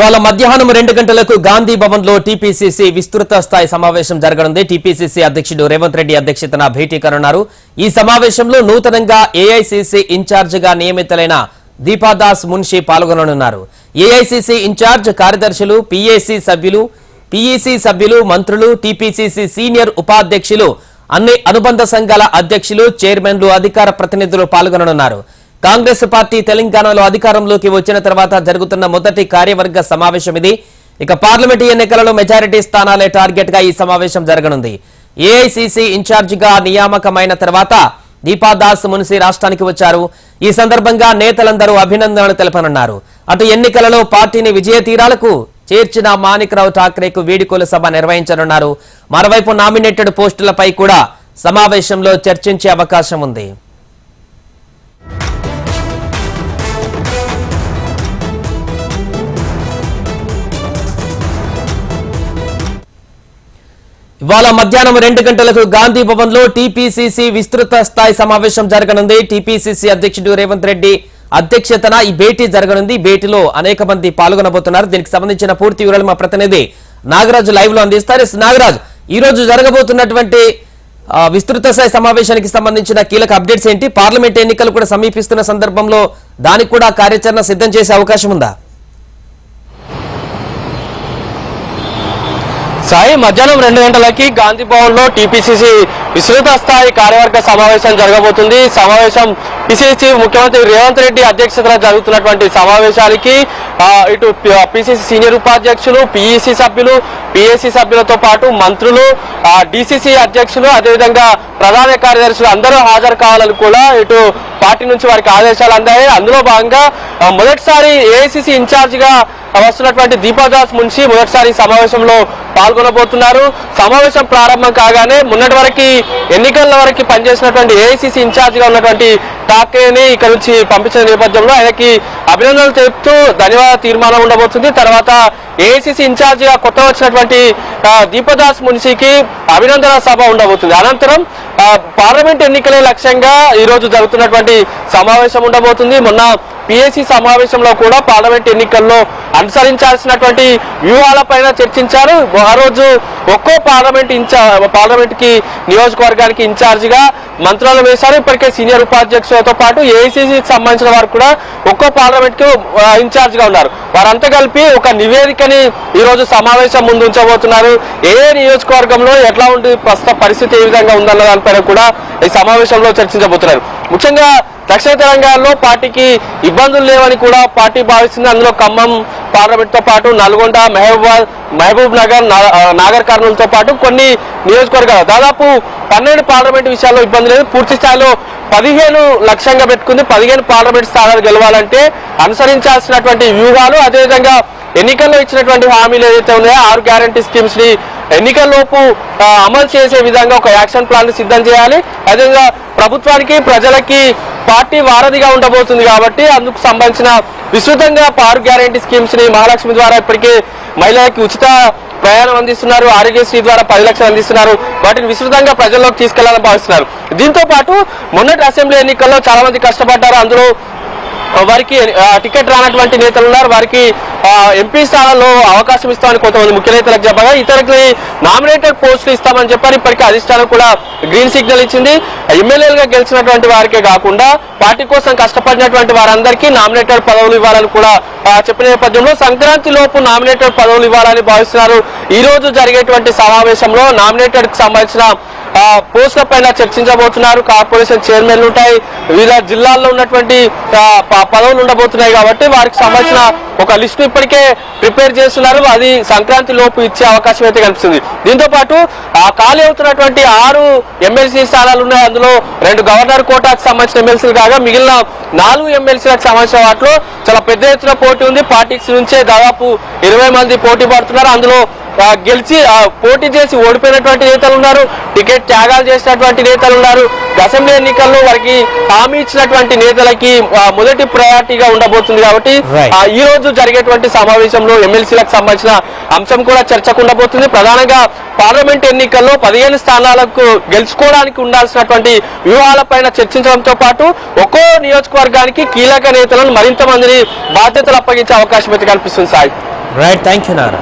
ఇవాళ మధ్యాహ్నం 2 గంటలకు గాంధీ భవన్ లో టీపీసీసీ విస్తృత స్థాయి సమావేశం జరగనుంది. టీపీసీసీ అధ్యక్షుడు రేవంత్ రెడ్డి అధ్యక్షతన భేటీ కానున్నారు. ఈ సమావేశంలో నూతనంగా ఏఐసీసీ ఇన్ఛార్జ్ గా నియమితులైన దీపాదాస్ మున్షి పాల్గొననున్నారు. ఏఐసీసీ ఇన్ఛార్జ్ కార్యదర్శులు, పీఈసీ సభ్యులు, మంత్రులు, టీపీసీసీ సీనియర్ ఉపాధ్యక్షులు, అన్ని అనుబంధ సంఘాల అధ్యక్షులు, చైర్మన్లు, అధికార ప్రతినిధులు పాల్గొననున్నారు. కాంగ్రెస్ పార్టీ తెలంగాణలో అధికారంలోకి వచ్చిన తర్వాత జరుగుతున్న మొదటి కార్యవర్గ సమావేశం ఇది. ఇక పార్లమెంటు ఎన్నికలలో మెజారిటీ స్థానాలే టార్గెట్ గా ఈ సమావేశం జరగనుంది. ఏఐసీసీ ఇన్ఛార్జ్ గా నియామకమైన తర్వాత దీపాదాస్ మున్షి రాష్ట్రానికి వచ్చారు. ఈ సందర్భంగా నేతలందరూ అభినందనలు తెలపనున్నారు. అటు ఎన్నికలలో పార్టీని విజయ తీరాలకు చేర్చిన మాణిక్రావు ఠాక్రేకు వీడ్కోలు సభ నిర్వహించనున్నారు. మరోవైపు నామినేటెడ్ పోస్టులపై కూడా సమావేశంలో చర్చించే అవకాశం ఉంది. ఇవాళ మధ్యాహ్నం 2 గంటలకు గాంధీ భవన్ లో టీపీసీసీ విస్తృత స్థాయి సమావేశం జరగనుంది. టీపీసీసీ అధ్యక్షుడు రేవంత్ రెడ్డి అధ్యక్షతన ఈ భేటీ జరగనుంది. భేటీలో అనేక మంది పాల్గొనబోతున్నారు. దీనికి సంబంధించిన పూర్తి వివరాలు మా ప్రతినిధి నాగరాజు లైవ్ లో అందిస్తారు. నాగరాజ్, ఈ రోజు జరగబోతున్నటువంటి విస్తృత స్థాయి సమావేశానికి సంబంధించిన కీలక అప్డేట్స్ ఏంటి? పార్లమెంట్ ఎన్నికలు కూడా సమీపిస్తున్న సందర్భంలో దానికి కూడా కార్యాచరణ సిద్ధం చేసే అవకాశం ఉందా? సాయి, మధ్యాహ్నం 2 గంటలకి గాంధీ భవన్ లో టీపీసీసీ విస్తృత స్థాయి కార్యవర్గ సమావేశం జరగబోతుంది. సమావేశం పిసిసి ముఖ్యమంత్రి రేవంత్ రెడ్డి అధ్యక్షతన జరుగుతున్నటువంటి సమావేశానికి ఇటు పిసిసి సీనియర్ ఉపాధ్యక్షులు, పీఈసీ సభ్యులు, పిఎస్సీ సభ్యులతో పాటు మంత్రులు, డిసిసి అధ్యక్షులు, అదేవిధంగా ప్రధాన కార్యదర్శులు అందరూ హాజరు కావాలని కూడా ఇటు పార్టీ నుంచి వారికి ఆదేశాలు అందాయి. అందులో భాగంగా మొదటిసారి ఏఐసీసీ ఇన్ఛార్జ్ గా వస్తున్నటువంటి దీపాదాస్ మున్షి మొదటిసారి సమావేశంలో పాల్గొనబోతున్నారు. సమావేశం ప్రారంభం కాగానే మొన్నటి వరకు ఎన్నికల వరకు పనిచేసినటువంటి ఏఐసీసీ ఇన్ఛార్జ్ గా ఉన్నటువంటి ఠాక్రేని ఇక్కడ నుంచి పంపించిన నేపథ్యంలో ఆయనకి అభినందనలు తెలుపుతూ ధన్యవాద తీర్మానం ఉండబోతుంది. తర్వాత ఏఐసీసీ ఇన్ఛార్జ్ గా కొత్త వచ్చినటువంటి దీపదాస్ మున్షికి అభినందన సభ ఉండబోతుంది. అనంతరం పార్లమెంట్ ఎన్నికలే లక్ష్యంగా ఈ రోజు జరుగుతున్నటువంటి సమావేశం ఉండబోతుంది. మొన్న పిఎస్సి సమావేశంలో కూడా పార్లమెంట్ ఎన్నికల్లో అనుసరించాల్సినటువంటి వ్యూహాలపైన చర్చించారు. ఆ రోజు ఒక్కో పార్లమెంట్ కి నియోజకవర్గానికి ఇన్ఛార్జ్ గా మంత్రులను వేశారు. ఇప్పటికే సీనియర్ ఉపాధ్యక్షులతో పాటు ఏఐసీసీకి సంబంధించిన వారు కూడా ఒక్కో పార్లమెంట్ కు ఇన్ఛార్జ్ గా ఉన్నారు. వారంతా కలిపి ఒక నివేదికని ఈ రోజు సమావేశం ముందు ఉంచబోతున్నారు. ఏ నియోజకవర్గంలో ఎట్లా ఉంది, ప్రస్తుత పరిస్థితి ఏ విధంగా ఉందన్న దానిపైన కూడా ఈ సమావేశంలో చర్చించబోతున్నారు. ముఖ్యంగా దక్షిణ తెలంగాణలో పార్టీకి ఇబ్బందులు లేవని కూడా పార్టీ భావిస్తుంది. అందులో ఖమ్మం పార్లమెంట్ తో పాటు నల్గొండ, మహబూబ్ నగర్, నాగర్ కర్నూలుతో పాటు కొన్ని నియోజకవర్గాలు దాదాపు 12 పార్లమెంట్ విషయాల్లో ఇబ్బంది లేదు. పూర్తి స్థాయిలో 15 లక్ష్యంగా పెట్టుకుంది. 15 పార్లమెంట్ స్థానాలు గెలవాలంటే అనుసరించాల్సినటువంటి వ్యూహాలు, అదేవిధంగా ఎన్నికల్లో ఇచ్చినటువంటి హామీలు ఏదైతే ఉన్నాయో 6 గ్యారంటీ స్కీమ్స్ ని ఎన్నికల్లోపు అమలు చేసే విధంగా ఒక యాక్షన్ ప్లాన్ ని సిద్ధం చేయాలి. అదేవిధంగా ప్రభుత్వానికి, ప్రజలకి పార్టీ వారధిగా ఉండబోతుంది కాబట్టి అందుకు సంబంధించిన విస్తృతంగా 6 గ్యారంటీ స్కీమ్స్ ని మహాలక్ష్మి ద్వారా ఇప్పటికే మహిళలకి ఉచిత ప్రయాణం అందిస్తున్నారు, ఆరోగ్యశ్రీ ద్వారా 10 లక్షలు అందిస్తున్నారు. వాటిని విస్తృతంగా ప్రజల్లోకి తీసుకెళ్లాలని భావిస్తున్నారు. దీంతో పాటు మొన్నటి అసెంబ్లీ ఎన్నికల్లో చాలా మంది కష్టపడ్డారు. అందులో వారికి టికెట్ రానటువంటి నేతలు ఉన్నారు. వారికి ఎంపీ స్థానాల్లో అవకాశం ఇస్తామని కొంతమంది ముఖ్య నేతలకు చెప్పగా ఇతరులకి నామినేటెడ్ పోస్టులు ఇస్తామని చెప్పారు. ఇప్పటికీ అధిష్టానం కూడా గ్రీన్ సిగ్నల్ ఇచ్చింది. ఎమ్మెల్యేలుగా గెలిచినటువంటి వారికే కాకుండా పార్టీ కోసం కష్టపడినటువంటి వారందరికీ నామినేటెడ్ పదవులు ఇవ్వాలని కూడా చెప్పిన నేపథ్యంలో సంక్రాంతి లోపు నామినేటెడ్ పదవులు ఇవ్వాలని భావిస్తున్నారు. ఈ రోజు జరిగేటువంటి సమావేశంలో నామినేటెడ్ కి సంబంధించిన పోస్టుల పైన చర్చించబోతున్నారు. కార్పొరేషన్ చైర్మన్లు ఉంటాయి, వివిధ జిల్లాల్లో ఉన్నటువంటి పదవులు ఉండబోతున్నాయి కాబట్టి వారికి సంబంధించిన ఒక లిస్టు ఇప్పటికే ప్రిపేర్ చేస్తున్నారు. అది సంక్రాంతి లోపు ఇచ్చే అవకాశం అయితే కనిపిస్తుంది. దీంతో పాటు ఖాళీ అవుతున్నటువంటి 6 ఎమ్మెల్సీ స్థానాలు ఉన్నాయి. అందులో 2 గవర్నర్ కోటాకు సంబంధించిన ఎమ్మెల్సీలు కాగా మిగిలిన 4 ఎమ్మెల్సీలకు సంబంధించిన వాటిలో చాలా పెద్ద ఎత్తున పోటీ ఉంది. పార్టీకి నుంచే దాదాపు 20 మంది పోటీ పడుతున్నారు. అందులో గెలిచి పోటీ చేసి ఓడిపోయినటువంటి నేతలు ఉన్నారు, టికెట్ త్యాగాలు చేసినటువంటి నేతలు ఉన్నారు. అసెంబ్లీ ఎన్నికల్లో వారికి హామీ ఇచ్చినటువంటి నేతలకి మొదటి ప్రయారిటీగా ఉండబోతుంది కాబట్టి ఈ రోజు జరిగేటువంటి సమావేశంలో ఎమ్మెల్సీలకు సంబంధించిన అంశం కూడా చర్చకు ఉండబోతుంది. ప్రధానంగా పార్లమెంట్ ఎన్నికల్లో 15 స్థానాలకు గెలుచుకోవడానికి ఉండాల్సినటువంటి వ్యూహాలపైన చర్చించడంతో పాటు ఒక్కో నియోజకవర్గానికి కీలక నేతలను మరింత మందిని బాధ్యతలు అప్పగించే అవకాశం అయితే కనిపిస్తుంది. Sai. Right, thank you Nara.